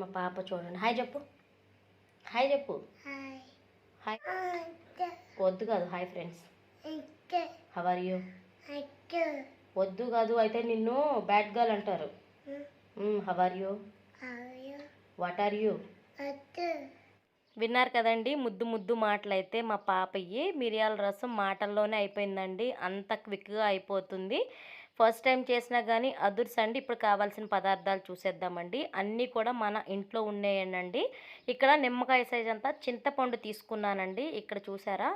మా పాప చూడండి. హాయ్ చెప్పు, హాయ్ చెప్పు. హాయ్ వద్దు కాదు, hi friends. How are you? వద్దు కాదు అయితే నిన్ను బ్యాడ్ గర్ల్ అంటారు. How are you? What are you? విన్నారు కదండి ముద్దు ముద్దు మాటలైతే మా పాపయ్యి. మిరియాల రసం మాటల్లోనే అయిపోయిందండి, అంత క్విక్గా అయిపోతుంది. ఫస్ట్ టైం చేసినా కానీ అదుర్స్ అండి. ఇప్పుడు కావాల్సిన పదార్థాలు చూసేద్దామండి. అన్నీ కూడా మన ఇంట్లో ఉండేయండి. ఇక్కడ నిమ్మకాయ సైజ్ అంతా చింతపండు తీసుకున్నానండి. ఇక్కడ చూసారా,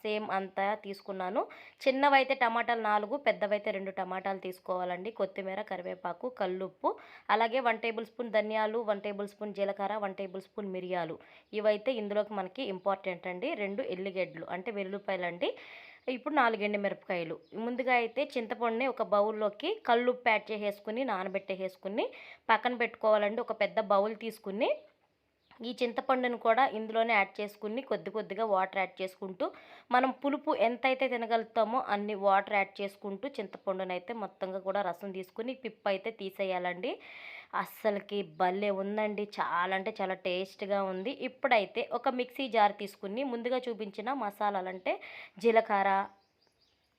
సేమ్ అంతా తీసుకున్నాను. చిన్నవైతే టమాటాలు 4, పెద్దవైతే 2 టమాటాలు తీసుకోవాలండి. కొత్తిమీర, కరివేపాకు, కల్లుప్పు, అలాగే 1 టేబుల్ స్పూన్ ధనియాలు, 1 టేబుల్ స్పూన్ జీలకర్ర, 1 టేబుల్ స్పూన్ మిరియాలు. ఇవైతే ఇందులోకి మనకి ఇంపార్టెంట్ అండి. 2 ఎల్లిగడ్డలు అంటే వెల్లుల్లిపాయలు అండి. ఇప్పుడు 4 ఎండుమిరపకాయలు. ముందుగా అయితే చింతపండుని ఒక బౌల్లోకి కల్లుప్పు యాడ్ చేసేసుకుని నానబెట్టేసుకుని పక్కన పెట్టుకోవాలండి. ఒక పెద్ద బౌల్ తీసుకుని ఈ చింతపండును కూడా ఇందులోనే యాడ్ చేసుకుని కొద్ది కొద్దిగా వాటర్ యాడ్ చేసుకుంటూ మనం పులుపు ఎంతైతే తినగలుగుతామో అన్ని వాటర్ యాడ్ చేసుకుంటూ చింతపండును అయితే మొత్తంగా కూడా రసం తీసుకుని పిప్పు అయితే తీసేయాలండి. అస్సలకి భలే ఉందండి, చాలా అంటే చాలా టేస్ట్గా ఉంది. ఇప్పుడైతే ఒక మిక్సీ జార్ తీసుకుని ముందుగా చూపించిన మసాలాలు అంటే జీలకర్ర,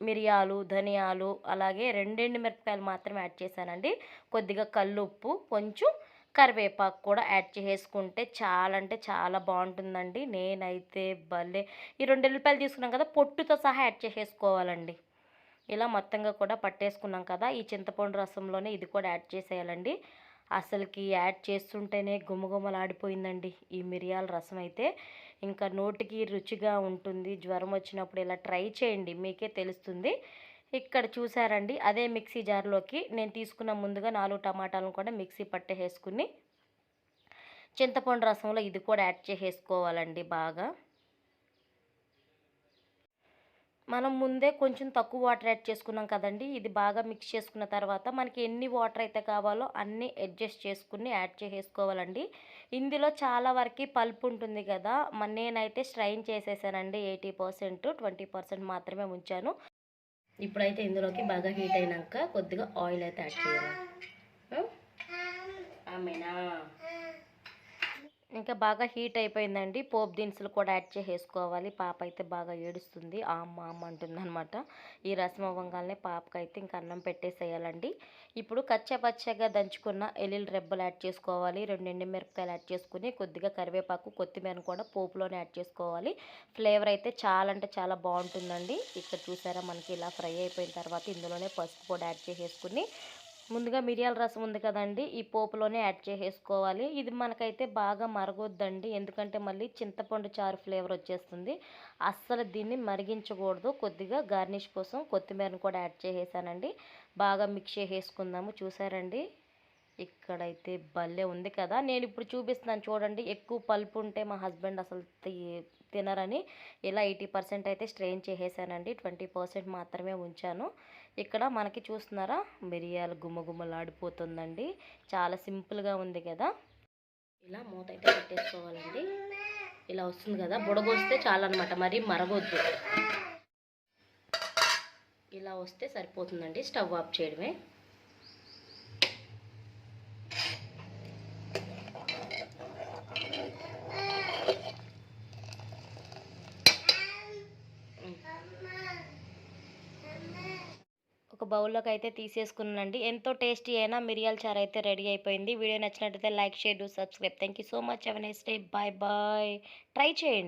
మిరియాలు, ధనియాలు, అలాగే 2 ఎండుమిరపకాయలు మాత్రమే యాడ్ చేశానండి. కొద్దిగా కల్లుప్పు, కొంచెం కరివేపాకు కూడా యాడ్ చేసుకుంటే చాలా అంటే చాలా బాగుంటుందండి. నేనైతే భలే ఈ 2 ఎల్లిపాయలు తీసుకున్నాం కదా, పొట్టుతో సహా యాడ్ చేసేసుకోవాలండి. ఇలా మొత్తంగా కూడా పట్టేసుకున్నాం కదా, ఈ చింతపండు రసంలోనే ఇది కూడా యాడ్ చేసేయాలండి. అసలుకి యాడ్ చేస్తుంటేనే గుమగుమలాడిపోయిందండి ఈ మిరియాల రసం అయితే. ఇంకా నోటికి రుచిగా ఉంటుంది. జ్వరం వచ్చినప్పుడు ఇలా ట్రై చేయండి, మీకే తెలుస్తుంది. ఇక్కడ చూసారండి, అదే మిక్సీ జార్లోకి నేను తీసుకున్న ముందుగా 4 టమాటాలను కూడా మిక్సీ పట్టేసుకుని చింతపండు రసంలో ఇది కూడా యాడ్ చేసేసుకోవాలండి. బాగా మనం ముందే కొంచెం తక్కువ వాటర్ యాడ్ చేసుకున్నాం కదండి. ఇది బాగా మిక్స్ చేసుకున్న తర్వాత మనకి ఎన్ని వాటర్ అయితే కావాలో అన్నీ అడ్జస్ట్ చేసుకుని యాడ్ చేసేసుకోవాలండి. ఇందులో చాలా వరకు పల్పు ఉంటుంది కదా, నేనైతే స్ట్రైన్ చేసేసానండి. 80%, 20% మాత్రమే ఉంచాను. ఇప్పుడైతే ఇందులోకి బాగా హీట్ అయినాక కొద్దిగా ఆయిల్ అయితే యాడ్ చేయాలి. ఆమెనా ఇంకా బాగా హీట్ అయిపోయిందండి. పోపు దినుసులు కూడా యాడ్ చేసేసుకోవాలి. పాప అయితే బాగా ఏడుస్తుంది, అమ్మ అమ్మ అంటుంది అనమాట. ఈ రసం అవ్వగానే పాపకైతే ఇంకా అన్నం పెట్టేసేయాలండి. ఇప్పుడు కచ్చపచ్చగా దంచుకున్న ఎల్లుల్లి రెబ్బలు యాడ్ చేసుకోవాలి. 2 ఎండుమిరపకాయలు యాడ్ చేసుకుని కొద్దిగా కరివేపాకు, కొత్తిమీరను కూడా పోపులోనే యాడ్ చేసుకోవాలి. ఫ్లేవర్ అయితే చాలా అంటే చాలా బాగుంటుందండి. ఇక్కడ చూసారా, మనకి ఇలా ఫ్రై అయిపోయిన తర్వాత ఇందులోనే పసుపు కూడా యాడ్ చేసేసుకుని ముందుగా మిరియాల రసం ఉంది కదండి, ఈ పోపులోనే యాడ్ చేసేసుకోవాలి. ఇది మనకైతే బాగా మరగొద్దండి, ఎందుకంటే మళ్ళీ చింతపండు చారు ఫ్లేవర్ వచ్చేస్తుంది. అస్సలు దీన్ని మరిగించకూడదు. కొద్దిగా గార్నిష్ కోసం కొత్తిమీరను కూడా యాడ్ చేసేసానండి. బాగా మిక్స్ చేసేసుకుందాము. చూసారండి, ఇక్కడైతే భలే ఉంది కదా. నేను ఇప్పుడు చూపిస్తున్నాను చూడండి. ఎక్కువ పల్పు ఉంటే మా హస్బెండ్ అసలు తినరని ఇలా 80% అయితే స్ట్రెయిన్ చేసేసానండి. 20% మాత్రమే ఉంచాను. ఇక్కడ మనకి చూస్తున్నారా, మిరియాలు గుమ్మగుమ్మలాడిపోతుందండి. చాలా సింపుల్గా ఉంది కదా. ఇలా మూత అయితే పెట్టేసుకోవాలండి. ఇలా వస్తుంది కదా, బుడగొస్తే చాలన్నమాట, మరి మరగొద్దు. ఇలా వస్తే సరిపోతుందండి. స్టవ్ ఆఫ్ చేయడమే. ఒక బౌల్లోకి అయితే తీసేసుకున్నానండి. ఎంతో టేస్టీ అయినా మిరియాల చారు అయితే రెడీ అయిపోయింది. వీడియో నచ్చినట్లయితే like, share, do subscribe. Thank you so much. Have a nice day. Bye bye. Try చేయండి.